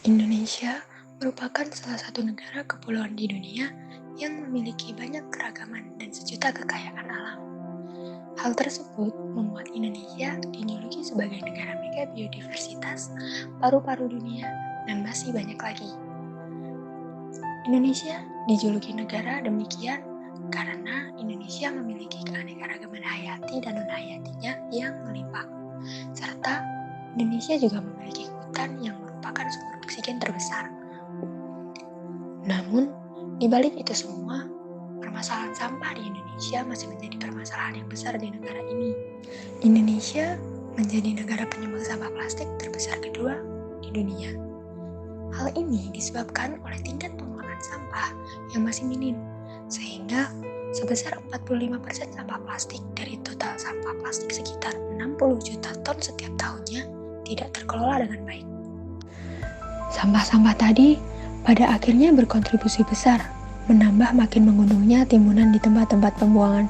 Indonesia merupakan salah satu negara kepulauan di dunia yang memiliki banyak keragaman dan sejuta kekayaan alam. Hal tersebut membuat Indonesia dijuluki sebagai negara mega biodiversitas, paru-paru dunia, dan masih banyak lagi. Indonesia dijuluki negara demikian karena Indonesia memiliki keanekaragaman hayati dan non-hayatinya yang melimpah, serta Indonesia juga memiliki hutan yang merupakan sumber oksigen terbesar. Namun, di balik itu semua, permasalahan sampah di Indonesia masih menjadi permasalahan yang besar di negara ini. Indonesia menjadi negara penyumbang sampah plastik terbesar kedua di dunia. Hal ini disebabkan oleh tingkat pengolahan sampah yang masih minim, sehingga sebesar 45% sampah plastik dari total sampah plastik sekitar 60 juta ton setiap tahunnya tidak terkelola dengan baik. Sampah-sampah tadi pada akhirnya berkontribusi besar, menambah makin mengunduhnya timbunan di tempat-tempat pembuangan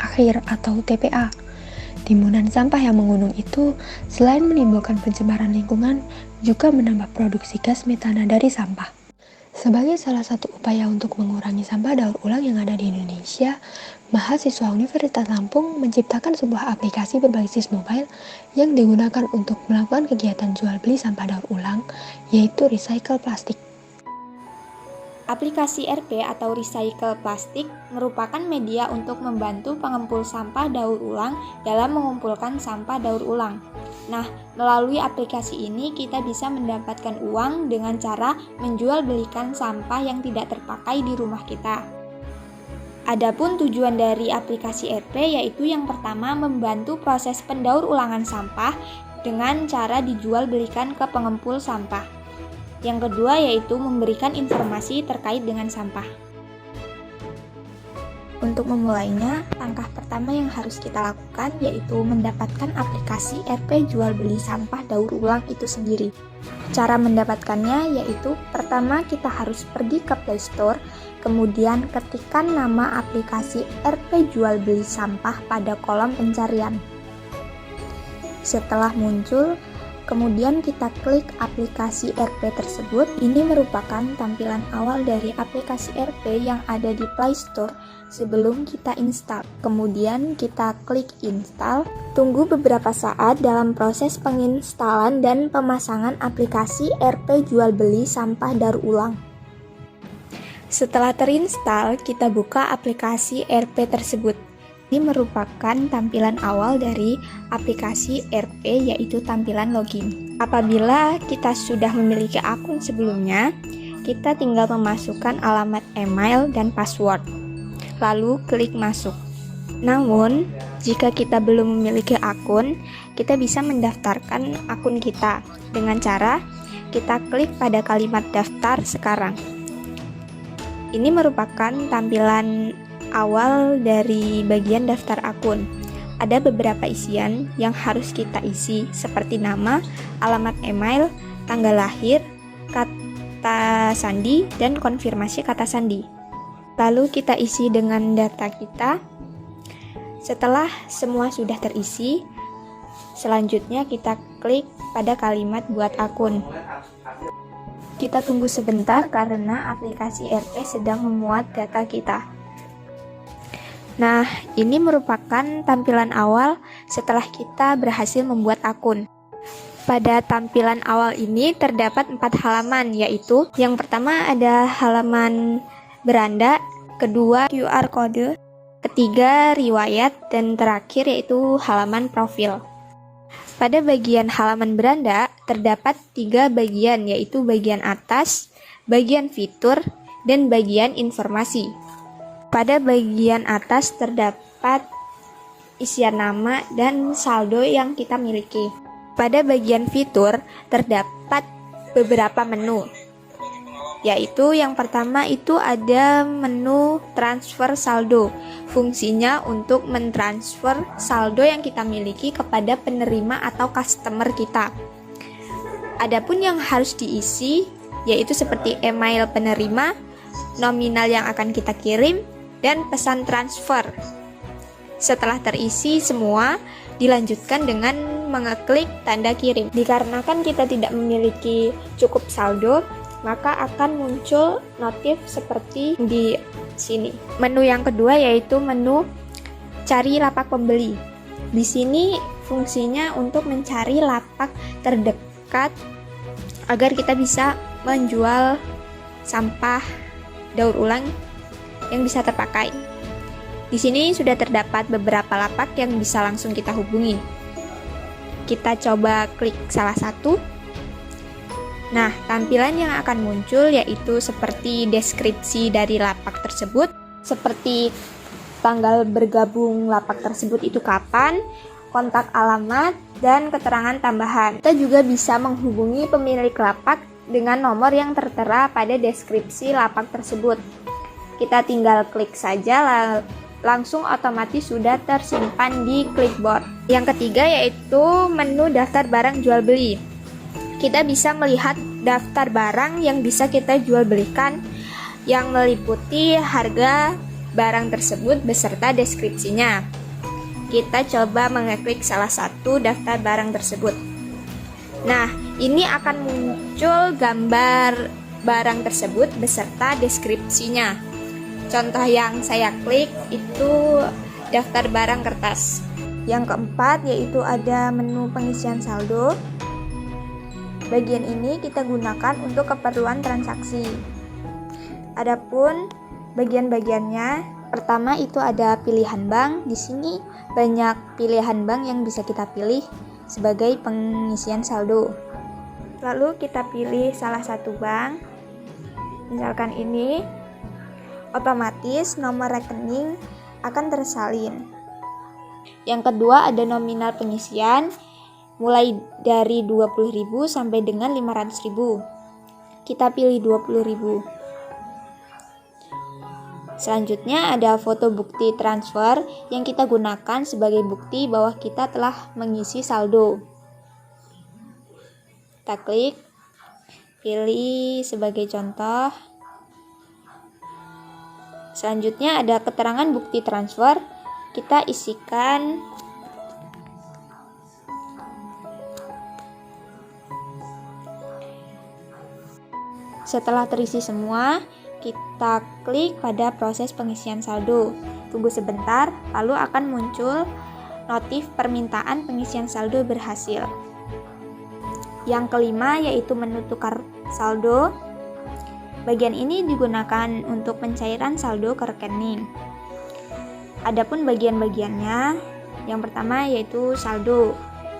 akhir atau TPA. Timbunan sampah yang menggunung itu selain menimbulkan pencemaran lingkungan, juga menambah produksi gas metana dari sampah. Sebagai salah satu upaya untuk mengurangi sampah daur ulang yang ada di Indonesia, mahasiswa Universitas Lampung menciptakan sebuah aplikasi berbasis mobile yang digunakan untuk melakukan kegiatan jual beli sampah daur ulang, yaitu Recycle Plastik. Aplikasi RP atau Recycle Plastik merupakan media untuk membantu pengempul sampah daur ulang dalam mengumpulkan sampah daur ulang. Nah, melalui aplikasi ini kita bisa mendapatkan uang dengan cara menjual belikan sampah yang tidak terpakai di rumah kita. Adapun tujuan dari aplikasi RP yaitu yang pertama membantu proses pendaur ulangan sampah dengan cara dijual belikan ke pengempul sampah. Yang kedua yaitu memberikan informasi terkait dengan sampah. Untuk memulainya, langkah pertama yang harus kita lakukan yaitu mendapatkan aplikasi RP jual beli sampah daur ulang itu sendiri. Cara mendapatkannya yaitu pertama kita harus pergi ke Play Store, kemudian ketikkan nama aplikasi RP jual beli sampah pada kolom pencarian. Setelah muncul, kemudian kita klik aplikasi RP tersebut. Ini merupakan tampilan awal dari aplikasi RP yang ada di Play Store sebelum kita install. Kemudian kita klik install. Tunggu beberapa saat dalam proses penginstalan dan pemasangan aplikasi RP jual beli sampah daur ulang. Setelah terinstall, kita buka aplikasi RP tersebut. Ini merupakan tampilan awal dari aplikasi RP yaitu tampilan login. Apabila kita sudah memiliki akun sebelumnya, kita tinggal memasukkan alamat email dan password, lalu klik masuk. Namun, jika kita belum memiliki akun, kita bisa mendaftarkan akun kita dengan cara kita klik pada kalimat daftar sekarang. Ini merupakan tampilan awal dari bagian daftar akun. Ada beberapa isian yang harus kita isi seperti nama, alamat email, tanggal lahir, kata sandi, dan konfirmasi kata sandi. Lalu kita isi dengan data kita. Setelah semua sudah terisi, selanjutnya kita klik pada kalimat buat akun. Kita tunggu sebentar karena aplikasi RP sedang memuat data kita. Nah, ini merupakan tampilan awal setelah kita berhasil membuat akun. Pada tampilan awal ini terdapat 4 halaman, yaitu yang pertama ada halaman beranda, kedua QR code, ketiga riwayat, dan terakhir yaitu halaman profil. Pada bagian halaman beranda terdapat 3 bagian, yaitu bagian atas, bagian fitur, dan bagian informasi. Pada bagian atas terdapat isian nama dan saldo yang kita miliki. Pada bagian fitur terdapat beberapa menu, yaitu yang pertama itu ada menu transfer saldo. Fungsinya untuk mentransfer saldo yang kita miliki kepada penerima atau customer kita. Adapun yang harus diisi yaitu seperti email penerima, nominal yang akan kita kirim, dan pesan transfer. Setelah terisi semua, dilanjutkan dengan mengeklik tanda kirim. Dikarenakan kita tidak memiliki cukup saldo, maka akan muncul notif seperti di sini. Menu yang kedua yaitu menu cari lapak pembeli. Di sini fungsinya untuk mencari lapak terdekat agar kita bisa menjual sampah daur ulang yang bisa terpakai. Di sini sudah terdapat beberapa lapak yang bisa langsung kita hubungi. Kita coba klik salah satu. Nah, tampilan yang akan muncul yaitu seperti deskripsi dari lapak tersebut, seperti tanggal bergabung lapak tersebut itu kapan, kontak alamat, dan keterangan tambahan. Kita juga bisa menghubungi pemilik lapak dengan nomor yang tertera pada deskripsi lapak tersebut. Kita tinggal klik saja, langsung otomatis sudah tersimpan di clipboard. Yang ketiga yaitu menu daftar barang jual beli. Kita bisa melihat daftar barang yang bisa kita jual belikan yang meliputi harga barang tersebut beserta deskripsinya. Kita coba mengeklik salah satu daftar barang tersebut. Nah, ini akan muncul gambar barang tersebut beserta deskripsinya. Contoh yang saya klik itu daftar barang kertas. Yang keempat yaitu ada menu pengisian saldo. Bagian ini kita gunakan untuk keperluan transaksi. Adapun bagian-bagiannya, pertama itu ada pilihan bank. Di sini banyak pilihan bank yang bisa kita pilih sebagai pengisian saldo. Lalu kita pilih salah satu bank. Misalkan ini, otomatis nomor rekening akan tersalin. Yang kedua ada nominal pengisian mulai dari 20.000 sampai dengan 500.000. Kita pilih 20.000. Selanjutnya ada foto bukti transfer yang kita gunakan sebagai bukti bahwa kita telah mengisi saldo. Kita klik, pilih sebagai contoh. Selanjutnya ada keterangan bukti transfer, kita isikan setelah terisi semua, kita klik pada proses pengisian saldo. Tunggu sebentar, lalu akan muncul notif permintaan pengisian saldo berhasil. Yang kelima yaitu menu tukar saldo. Bagian ini digunakan untuk pencairan saldo ke rekening. Adapun bagian-bagiannya, yang pertama yaitu saldo.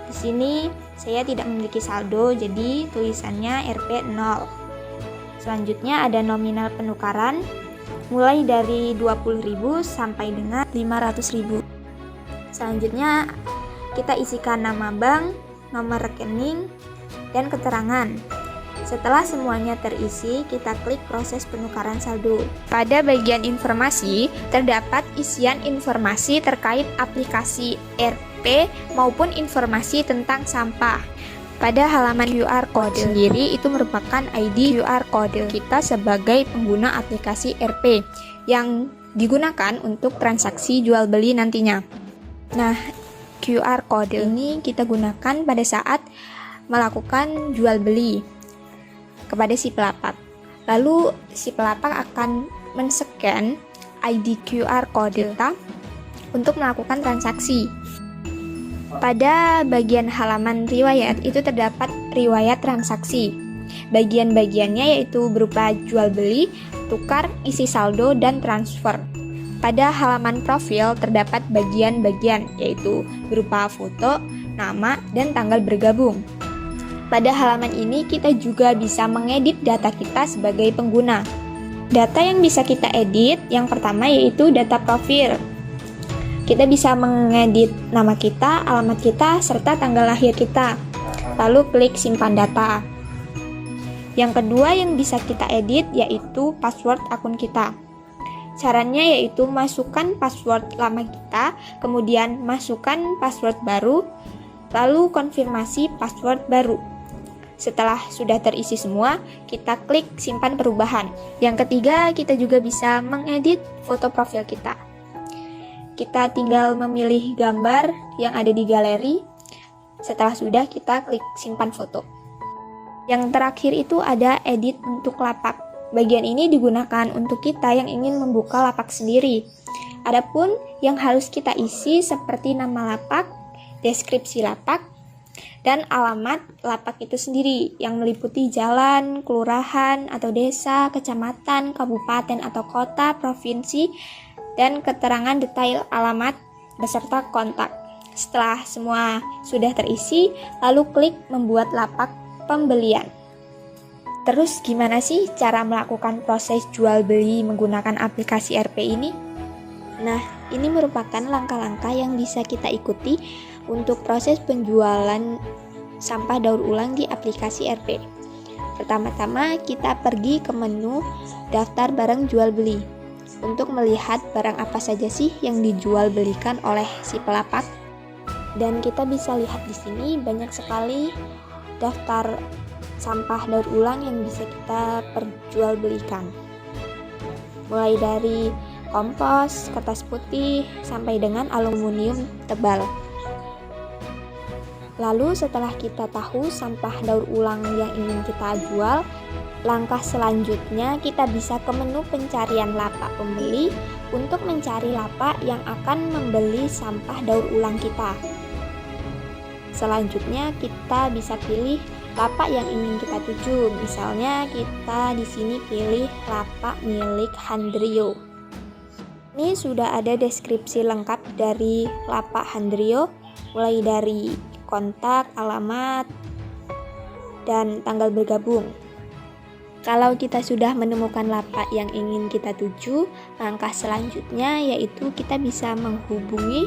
Di sini saya tidak memiliki saldo, jadi tulisannya Rp 0. Selanjutnya ada nominal penukaran, mulai dari 20.000 sampai dengan 500.000. Selanjutnya kita isikan nama bank, nomor rekening, dan keterangan. Setelah semuanya terisi, kita klik proses penukaran saldo. Pada bagian informasi, terdapat isian informasi terkait aplikasi RP maupun informasi tentang sampah. Pada halaman QR code sendiri, itu merupakan ID QR code kita sebagai pengguna aplikasi RP yang digunakan untuk transaksi jual beli nantinya. Nah, QR code ini kita gunakan pada saat melakukan jual beli kepada si pelapak. Lalu si pelapak akan men-scan ID QR code kita untuk melakukan transaksi. Pada bagian halaman riwayat itu terdapat riwayat transaksi. Bagian-bagiannya yaitu berupa jual beli, tukar, isi saldo, dan transfer. Pada halaman profil terdapat bagian-bagian yaitu berupa foto, nama, dan tanggal bergabung. Pada halaman ini kita juga bisa mengedit data kita sebagai pengguna. Data yang bisa kita edit yang pertama yaitu data profil. Kita bisa mengedit nama kita, alamat kita, serta tanggal lahir kita. Lalu klik simpan data. Yang kedua yang bisa kita edit yaitu password akun kita. Caranya yaitu masukkan password lama kita, kemudian masukkan password baru, lalu konfirmasi password baru. Setelah sudah terisi semua, kita klik simpan perubahan. Yang ketiga, kita juga bisa mengedit foto profil kita. Kita tinggal memilih gambar yang ada di galeri. Setelah sudah, kita klik simpan foto. Yang terakhir itu ada edit untuk lapak. Bagian ini digunakan untuk kita yang ingin membuka lapak sendiri. Adapun yang harus kita isi seperti nama lapak, deskripsi lapak, dan alamat lapak itu sendiri yang meliputi jalan, kelurahan atau desa, kecamatan, kabupaten atau kota, provinsi, dan keterangan detail alamat beserta kontak. Setelah semua sudah terisi, lalu klik membuat lapak pembelian. Terus gimana sih cara melakukan proses jual beli menggunakan aplikasi RP ini? Nah, ini merupakan langkah-langkah yang bisa kita ikuti untuk proses penjualan sampah daur ulang di aplikasi RP. Pertama-tama kita pergi ke menu daftar barang jual beli untuk melihat barang apa saja sih yang dijual belikan oleh si pelapak. Dan kita bisa lihat di sini banyak sekali daftar sampah daur ulang yang bisa kita perjualbelikan. Mulai dari kompos, kertas putih, sampai dengan aluminium tebal. Lalu setelah kita tahu sampah daur ulang yang ingin kita jual, langkah selanjutnya kita bisa ke menu pencarian lapak pembeli untuk mencari lapak yang akan membeli sampah daur ulang kita. Selanjutnya kita bisa pilih lapak yang ingin kita tuju. Misalnya kita di sini pilih lapak milik Handrio. Ini sudah ada deskripsi lengkap dari lapak Handrio, mulai dari kontak, alamat, dan tanggal bergabung. Kalau kita sudah menemukan lapak yang ingin kita tuju, langkah selanjutnya yaitu kita bisa menghubungi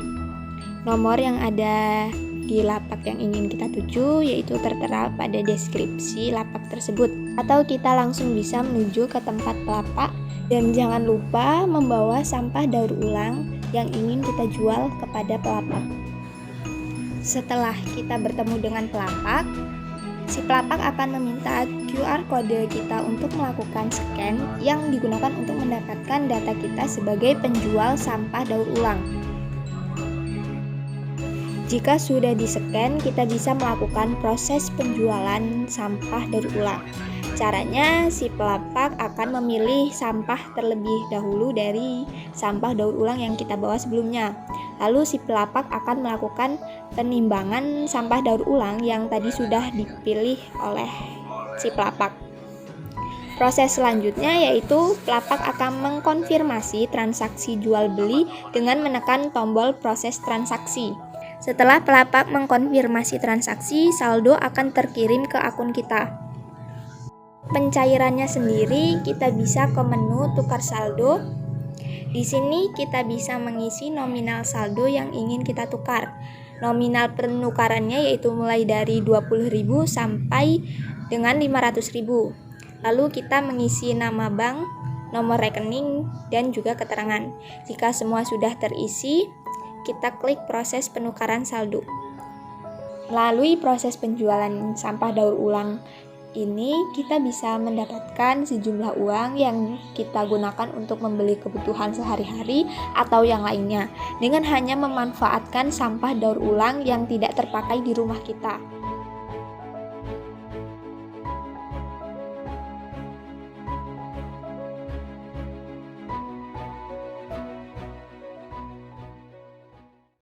nomor yang ada di lapak yang ingin kita tuju, yaitu tertera pada deskripsi lapak tersebut. Atau kita langsung bisa menuju ke tempat pelapak. Dan jangan lupa membawa sampah daur ulang yang ingin kita jual kepada pelapak. Setelah kita bertemu dengan pelapak, si pelapak akan meminta QR kode kita untuk melakukan scan yang digunakan untuk mendapatkan data kita sebagai penjual sampah daur ulang. Jika sudah di-scan, kita bisa melakukan proses penjualan sampah daur ulang. Caranya, si pelapak akan memilih sampah terlebih dahulu dari sampah daur ulang yang kita bawa sebelumnya. Lalu si pelapak akan melakukan penimbangan sampah daur ulang yang tadi sudah dipilih oleh si pelapak. Proses selanjutnya yaitu pelapak akan mengkonfirmasi transaksi jual beli dengan menekan tombol proses transaksi. Setelah pelapak mengkonfirmasi transaksi, saldo akan terkirim ke akun kita. Pencairannya sendiri kita bisa ke menu tukar saldo. Di sini kita bisa mengisi nominal saldo yang ingin kita tukar. Nominal penukarannya yaitu mulai dari 20.000 sampai dengan 500.000. Lalu kita mengisi nama bank, nomor rekening, dan juga keterangan. Jika semua sudah terisi, kita klik proses penukaran saldo. Melalui proses penjualan sampah daur ulang ini, kita bisa mendapatkan sejumlah uang yang kita gunakan untuk membeli kebutuhan sehari-hari atau yang lainnya, dengan hanya memanfaatkan sampah daur ulang yang tidak terpakai di rumah kita.